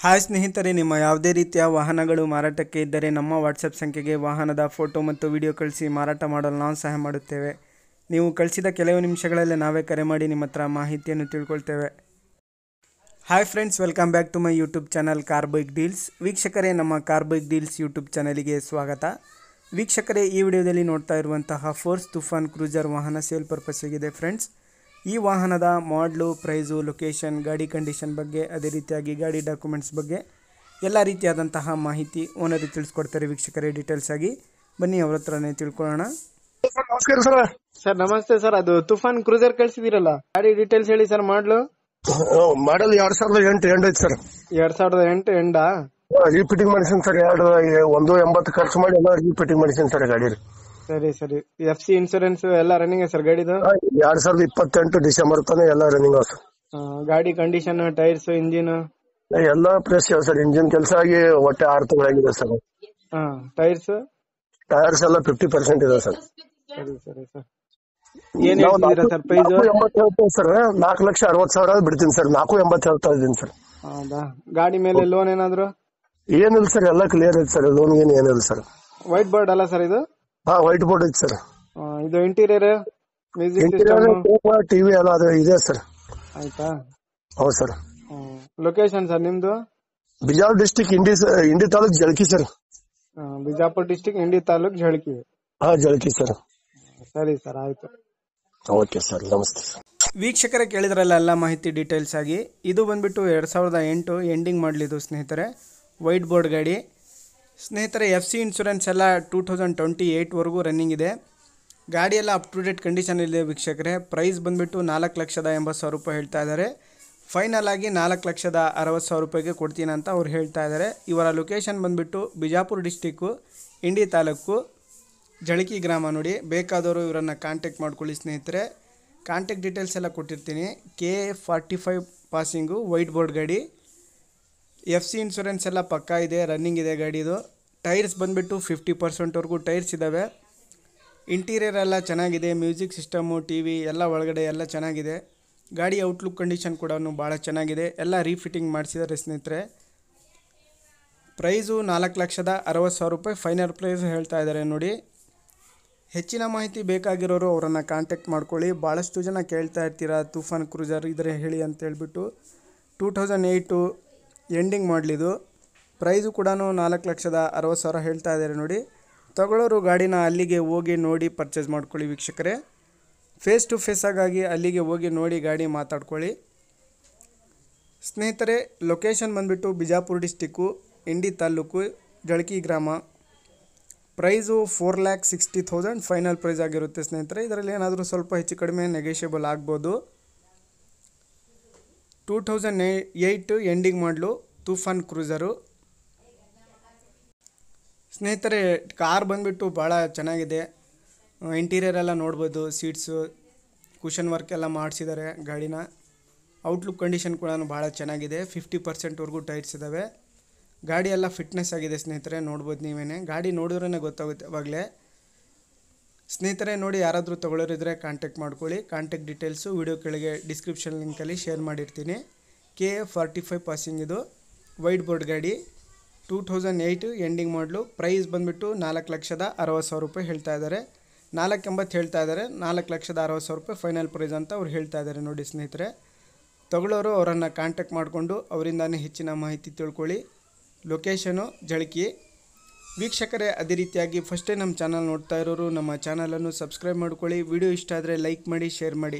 Hi ಸ್ನೇಹಿತರೆ, ನಿಮ್ಮ ಯಾವುದೇ ರೀತಿಯ ವಾಹನಗಳು ಮಾರಾಟಕ್ಕೆ ಇದ್ದರೆ ನಮ್ಮ ವಾಟ್ಸಪ್ ಸಂಖ್ಯೆಗೆ ವಾಹನದ ಫೋಟೋ ಮತ್ತು ವಿಡಿಯೋ ಕಳಿಸಿ ಮಾರಾಟ ಮಾಡಲು ನಾವು ಸಹಾಯ ಮಾಡುತ್ತೇವೆ. ನೀವು ಕಳಿಸಿದ ಕೆಲವು ನಿಮಿಷಗಳಲ್ಲೇ ನಾವೇ ಕರೆ ಮಾಡಿ ನಿಮ್ಮ ಹತ್ರ ಮಾಹಿತಿಯನ್ನು ತಿಳ್ಕೊಳ್ತೇವೆ. Hi friends, welcome back to my YouTube channel car bike deals. ವೀಕ್ಷಕರೇ, ನಮ್ಮ ಕಾರ್ ಬೈಕ್ ಡೀಲ್ಸ್ ಯೂಟ್ಯೂಬ್ ಚಾನಲಿಗೆ ಸ್ವಾಗತ. ವೀಕ್ಷಕರೇ, ಈ ವಿಡಿಯೋದಲ್ಲಿ ನೋಡ್ತಾ ಇರುವಂತಹ ಫೋರ್ಸ್ ತುಫಾನ್ ಕ್ರೂಸರ್ ವಾಹನ ಸೇಲ್ ಪರ್ಪಸ್ಸಿಗಿದೆ ಫ್ರೆಂಡ್ಸ್. ಈ ವಾಹನದ ಮಾಡಲು, ಪ್ರೈಸು, ಲೊಕೇಶನ್, ಗಾಡಿ ಕಂಡೀಷನ್ ಬಗ್ಗೆ, ಅದೇ ರೀತಿಯಾಗಿ ಗಾಡಿ ಡಾಕ್ಯುಮೆಂಟ್ಸ್ ಬಗ್ಗೆ ಎಲ್ಲ ರೀತಿಯಾದಂತಹ ಮಾಹಿತಿ ಓನರ್ ತಿಳಿಸ್ಕೊಡ್ತಾರೆ. ವೀಕ್ಷಕರೇ, ಡೀಟೇಲ್ಸ್ ಆಗಿ ಬನ್ನಿ ಅವ್ರ ಹತ್ರನೇ ತಿಳ್ಕೊಳ್ಳೋಣ. ನಮಸ್ಕಾರ ಸರ್. ಸರ್ ನಮಸ್ತೆ ಸರ್. ಅದು ತುಫಾನ್ ಕ್ರೂಸರ್ ಕಳ್ಸಿದಿರಲ್ಲ, ಗಾಡಿ ಡೀಟೇಲ್ಸ್ ಹೇಳಿ ಸರ್. ಮಾಡಲು ಮಾಡಲ್ 2008 ಎಂಡ್ ಐತಿ ಸರ್. 2008 ಎಂಡಾ? ರೀಫಿಟಿಂಗ್ ಮಾಡಿಸಿನ್ ಸರ್. 180 ಖರ್ಚು ಮಾಡಿ ಎಲ್ಲ ರೀಫಿಟಿಂಗ್ ಮಾಡಿಸಿನ್ ಸರ್ ಗಾಡಿ. ಸರಿ ಸರಿ. FC ಇನ್ಸೂರೆನ್ಸ್ ಎಲ್ಲ ರನ್ನಿಂಗ್ ಸರ್ ಗಾಡಿದು? 2028 ಡಿಸೆಂಬರ್ ತನಕ ಎಲ್ಲ ರನ್ನಿಂಗ್ ಸರ್. ಗಾಡಿ ಕಂಡೀಷನ್, ಟೈರ್ಸ್, ಇಂಜಿನ್ ಎಲ್ಲ ಫ್ರೆಶ್ ಸರ್. ಇಂಜಿನ್ ಕೆಲಸ ಆಗಿ ಒಟ್ಟೆ 6 ತಿಂಗಳಾಗಿದೆ ಸರ್. ಟೈರ್ಸ್ ಎಲ್ಲ 50% ಇದೆ ಸರ್. ಸರಿ ಸರಿ ಸರ್. ಏನ್ ಹೇಳ್ತಿದ್ದೀರಾ ಸರ್ ಪ್ರೈಸ್? 4,80,000 ಸರ್. 4,60,000 ಬಿಡ್ತೀನಿ ಸರ್. 4,80,000 ಹೇಳ್ತಾ ಇದ್ದೀನಿ ಸರ್. ಹೌದಾ? ಗಾಡಿ ಮೇಲೆ ಲೋನ್ ಏನಾದ್ರು? ಏನಿಲ್ಲ ಸರ್, ಎಲ್ಲ ಕ್ಲಿಯರ್ ಐತಿ ಸರ್. ಲೋನ್ ಏನಿಲ್ಲ ಸರ್. ವೈಟ್ ಬೋರ್ಡ್ ಅಲ್ಲ ಸರ್ ಇದು? ವೈಟ್ ಬೋರ್ಡ್ ಐತಿ ಸರ್. ಇದು ಇಂಟೀರಿಯರ್, ಮ್ಯೂಸಿಕ್ ಸಿಸ್ಟಮ್, ಟಿವಿ ಎಲ್ಲ ಅದು ಇದೆ ಸರ್. ಆಯ್ತಾ? ಹೌದು ಸರ್. ಲೊಕೇಶನ್ ಸರ್ ನಿಮ್ದು? ಬಿಜಾಪುರ ಡಿಸ್ಟಿಕ್, ಇಂಡಿ ತಾಲೂಕ್, ಜಳಕಿ ಸರ್. ಬಿಜಾಪುರ ಡಿಸ್ಟಿಕ್, ಇಂಡಿ ತಾಲೂಕ್, ಜಳಕಿ. ಜಳಕಿ ಸರ್. ಸರಿ ಸರ್, ಆಯ್ತು. ಓಕೆ ಸರ್, ನಮಸ್ತೆ ಸರ್. ವೀಕ್ಷಕರೇ, ಕೇಳಿದ್ರಲ್ಲ ಎಲ್ಲ ಮಾಹಿತಿ ಡೀಟೇಲ್ಸ್ ಆಗಿ. ಇದು ಬಂದ್ಬಿಟ್ಟು 2008 ಎಂಡಿಂಗ್ ಮಾಡಲಿದ್ದು ಸ್ನೇಹಿತರೆ. ವೈಟ್ ಬೋರ್ಡ್ ಗಾಡಿ ಸ್ನೇಹಿತರೆ. FC ಇನ್ಶೂರೆನ್ಸ್ ಎಲ್ಲ 2028ವರೆಗೂ ರನ್ನಿಂಗ್ ಇದೆ. ಗಾಡಿ ಎಲ್ಲ ಅಪ್ ಟು ಡೇಟ್ ಕಂಡೀಷನ್ ಇದೆ ವೀಕ್ಷಕರೇ. ಪ್ರೈಸ್ ಬಂದ್ಬಿಟ್ಟು 4,80,000 ರೂಪಾಯಿ ಹೇಳ್ತಾ ಇದ್ದಾರೆ. ಫೈನಲ್ ಆಗಿ 4,60,000 ರೂಪಾಯಿಗೆ ಕೊಡ್ತೀನಿ ಅಂತ ಅವ್ರು ಹೇಳ್ತಾ ಇದ್ದಾರೆ. ಇವರ ಲೊಕೇಶನ್ ಬಂದ್ಬಿಟ್ಟು ಬಿಜಾಪುರ ಡಿಸ್ಟಿಕ್ಕು, ಇಂಡಿ ತಾಲೂಕು, ಜಳಕಿ ಗ್ರಾಮ ನೋಡಿ. ಬೇಕಾದವರು ಇವರನ್ನು ಕಾಂಟ್ಯಾಕ್ಟ್ ಮಾಡ್ಕೊಳ್ಳಿ ಸ್ನೇಹಿತರೆ. ಕಾಂಟ್ಯಾಕ್ಟ್ ಡೀಟೇಲ್ಸ್ ಎಲ್ಲ ಕೊಟ್ಟಿರ್ತೀನಿ. KA45 ಪಾಸಿಂಗು, ವೈಟ್ ಬೋರ್ಡ್ ಗಾಡಿ. FC ಇನ್ಶೂರೆನ್ಸ್ ಎಲ್ಲ ಪಕ್ಕಾ ಇದೆ, ರನ್ನಿಂಗ್ ಇದೆ ಗಾಡಿದು. ಟೈರ್ಸ್ ಬಂದುಬಿಟ್ಟು 50%ವರೆಗೂ ಟೈರ್ಸ್ ಇದ್ದಾವೆ. ಇಂಟೀರಿಯರ್ ಎಲ್ಲ ಚೆನ್ನಾಗಿದೆ. ಮ್ಯೂಸಿಕ್ ಸಿಸ್ಟಮು, TV ಎಲ್ಲ ಒಳಗಡೆ ಎಲ್ಲ ಚೆನ್ನಾಗಿದೆ. ಗಾಡಿ ಔಟ್ಲುಕ್ ಕಂಡೀಷನ್ ಕೂಡ ಭಾಳ ಚೆನ್ನಾಗಿದೆ. ಎಲ್ಲ ರೀಫಿಟ್ಟಿಂಗ್ ಮಾಡಿಸಿದ್ದಾರೆ ಸ್ನೇಹಿತರೆ. ಪ್ರೈಸು 4,60,000 ರೂಪಾಯಿ ಫೈನಲ್ ಪ್ರೈಸ್ ಹೇಳ್ತಾ ಇದ್ದಾರೆ ನೋಡಿ. ಹೆಚ್ಚಿನ ಮಾಹಿತಿ ಬೇಕಾಗಿರೋರು ಅವರನ್ನು ಕಾಂಟ್ಯಾಕ್ಟ್ ಮಾಡ್ಕೊಳ್ಳಿ. ಭಾಳಷ್ಟು ಜನ ಕೇಳ್ತಾ ಇರ್ತೀರಾ ತುಫಾನ್ ಕ್ರೂಸರ್ ಇದ್ರೆ ಹೇಳಿ ಅಂತ ಹೇಳ್ಬಿಟ್ಟು. 2008 ಎಂಡಿಂಗ್ ಮಾಡಲಿದ್ದು. ಪ್ರೈಸು ಕೂಡ 4,60,000 ಹೇಳ್ತಾ ಇದ್ದಾರೆ ನೋಡಿ. ತಗೊಳ್ಳೋರು ಗಾಡಿನ ಅಲ್ಲಿಗೆ ಹೋಗಿ ನೋಡಿ ಪರ್ಚೇಸ್ ಮಾಡ್ಕೊಳ್ಳಿ ವೀಕ್ಷಕರೇ. ಫೇಸ್ ಟು ಫೇಸ್ ಆಗಿ ಅಲ್ಲಿಗೆ ಹೋಗಿ ನೋಡಿ ಗಾಡಿ ಮಾತಾಡ್ಕೊಳ್ಳಿ ಸ್ನೇಹಿತರೆ. ಲೊಕೇಶನ್ ಬಂದುಬಿಟ್ಟು ಬಿಜಾಪುರ ಡಿಸ್ಟಿಕ್ಕು, ಇಂಡಿ ತಾಲೂಕು, ಜಳಕಿ ಗ್ರಾಮ. ಪ್ರೈಸು 4,60,000 ಫೈನಲ್ ಪ್ರೈಸ್ ಆಗಿರುತ್ತೆ ಸ್ನೇಹಿತರೆ. ಇದರಲ್ಲಿ ಏನಾದರೂ ಸ್ವಲ್ಪ ಹೆಚ್ಚು ಕಡಿಮೆ ನೆಗೋಷಿಯಬಲ್ ಆಗ್ಬೋದು. 2008 ಎಂಡಿಂಗ್ ಮಾಡಲು ತುಫಾನ್ ಕ್ರೂಸರು ಸ್ನೇಹಿತರೆ. ಕಾರ್ ಬಂದುಬಿಟ್ಟು ಭಾಳ ಚೆನ್ನಾಗಿದೆ. ಇಂಟೀರಿಯರ್ ಎಲ್ಲ ನೋಡ್ಬೋದು. ಸೀಟ್ಸು, ಕುಷನ್ ವರ್ಕ್ ಎಲ್ಲ ಮಾಡಿಸಿದ್ದಾರೆ ಗಾಡಿನ. ಔಟ್ಲುಕ್ ಕಂಡೀಷನ್ ಕೂಡ ಭಾಳ ಚೆನ್ನಾಗಿದೆ. 50%ವರೆಗೂ ಟೈರ್ಸ್ ಇದ್ದಾವೆ. ಗಾಡಿ ಎಲ್ಲ ಫಿಟ್ನೆಸ್ ಆಗಿದೆ ಸ್ನೇಹಿತರೆ, ನೋಡ್ಬೋದು ನೀವೇ. ಗಾಡಿ ನೋಡಿದ್ರೇ ಗೊತ್ತಾಗುತ್ತೆ ಅವಾಗಲೇ ಸ್ನೇಹಿತರೆ. ನೋಡಿ, ಯಾರಾದರೂ ತೊಗೊಳ್ಳೋರಿದ್ರೆ ಕಾಂಟ್ಯಾಕ್ಟ್ ಮಾಡ್ಕೊಳ್ಳಿ. ಕಾಂಟ್ಯಾಕ್ಟ್ ಡೀಟೇಲ್ಸು ವಿಡಿಯೋ ಕೆಳಗೆ ಡಿಸ್ಕ್ರಿಪ್ಷನ್ ಲಿಂಕಲ್ಲಿ ಶೇರ್ ಮಾಡಿರ್ತೀನಿ. KA45 ಪಾಸಿಂಗ್ ಇದು, ವೈಟ್ ಬೋರ್ಡ್ ಗಾಡಿ. 2008 ಎಂಡಿಂಗ್ ಮಾಡಲು. ಪ್ರೈಸ್ ಬಂದುಬಿಟ್ಟು 4,60,000 ರೂಪಾಯಿ ಹೇಳ್ತಾ ಇದ್ದಾರೆ. 4,80,000 ಹೇಳ್ತಾ ಇದ್ದಾರೆ. 4,60,000 ರೂಪಾಯಿ ಫೈನಲ್ ಪ್ರೈಸ್ ಅಂತ ಅವ್ರು ಹೇಳ್ತಾ ಇದ್ದಾರೆ ನೋಡಿ ಸ್ನೇಹಿತರೆ. ತಗೊಳ್ಳೋರು ಅವರನ್ನು ಕಾಂಟ್ಯಾಕ್ಟ್ ಮಾಡಿಕೊಂಡು ಅವರಿಂದಾನೇ ಹೆಚ್ಚಿನ ಮಾಹಿತಿ ತಿಳ್ಕೊಳ್ಳಿ. ಲೊಕೇಶನು ಜಳಕಿ. ವೀಕ್ಷಕರೇ, ಅದೇ ರೀತಿಯಾಗಿ ಫಸ್ಟ್ ಟೈಮ್ ನಮ್ಮ ಚಾನಲ್ ನೋಡ್ತಾ ಇರೋರು ನಮ್ಮ ಚಾನಲನ್ನು ಸಬ್ಸ್ಕ್ರೈಬ್ ಮಾಡ್ಕೊಳ್ಳಿ. ವಿಡಿಯೋ ಇಷ್ಟ ಆದರೆ ಲೈಕ್ ಮಾಡಿ, ಶೇರ್ ಮಾಡಿ.